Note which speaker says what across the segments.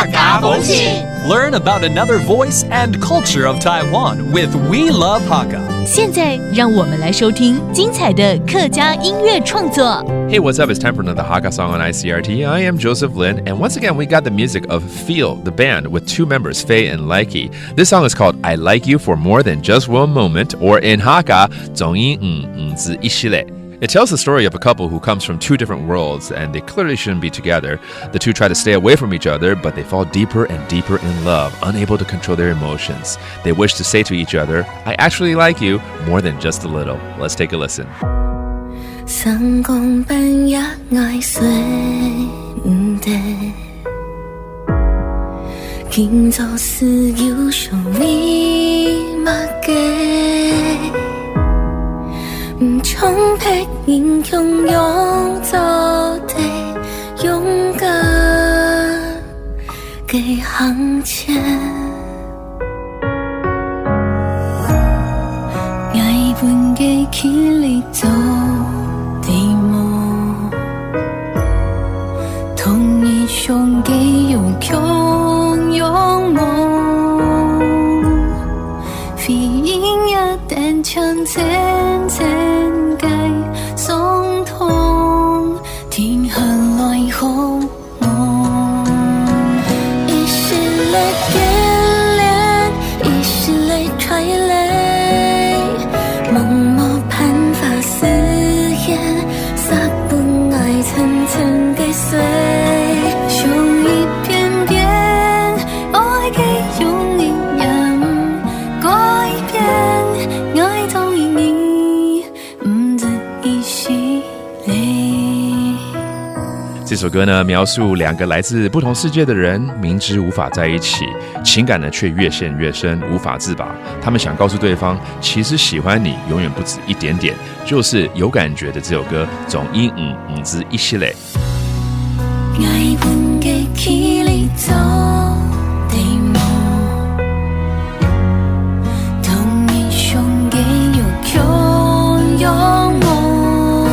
Speaker 1: 客家风情
Speaker 2: Learn about another voice and culture of Taiwan with We Love Hakka.
Speaker 3: 现在让我们来收听精彩的客家音乐创作。
Speaker 4: Hey, what's up? It's time for another Hakka song on ICRT. I am Joseph Lin, and once again, we got the music of Feel, the band, with two members, Faye and Likey. This song is called I Like You for More Than Just One Moment, or in Hakka, 总因子一系列. It tells the story of a couple who comes from two different worlds, and they clearly shouldn't be together. The two try to stay away from each other, but they fall deeper and deeper in love, unable to control their emotions. They wish to say to each other, I actually like you more than just a little. Let's take a listen.
Speaker 5: 三公半夜愛睡唔得，今早是要上你乜嘅？唔充沛英雄用做的勇敢嘅行前，愛本嘅氣力做。胸给有穷勇猛，非音乐单枪层层盖松痛，听恨来红梦，一时来点亮，一时来揣泪，梦莫盼法誓言，撒不爱层层给碎。
Speaker 4: 这首歌呢，描述两个来自不同世界的人，明知无法在一起，情感呢却越陷越深，无法自拔。他们想告诉对方，其实喜欢你永远不止一点点，就是有感觉的这首歌，总因之一系列。
Speaker 5: 愛本嘅氣力做地夢，同一胸嘅有強勇猛，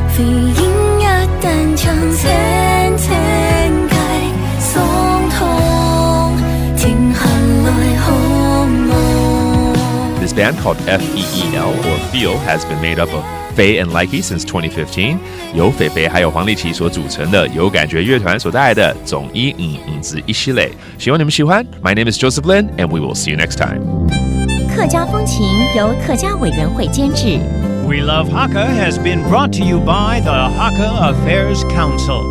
Speaker 5: 非音樂單槍層層蓋鬆痛，聽下來好夢。
Speaker 4: This band called FEEL or Feel has been made up of Faye and Likey since 2015， 由菲菲还有黄立琪所组成的有感觉乐团所带来的总一之一系列，希望你们喜欢。My name is Joseph Lin, and we will see you next time.
Speaker 3: 客家风情由客家委员会监制。
Speaker 1: We Love Hakka has been brought to you by the Hakka Affairs Council.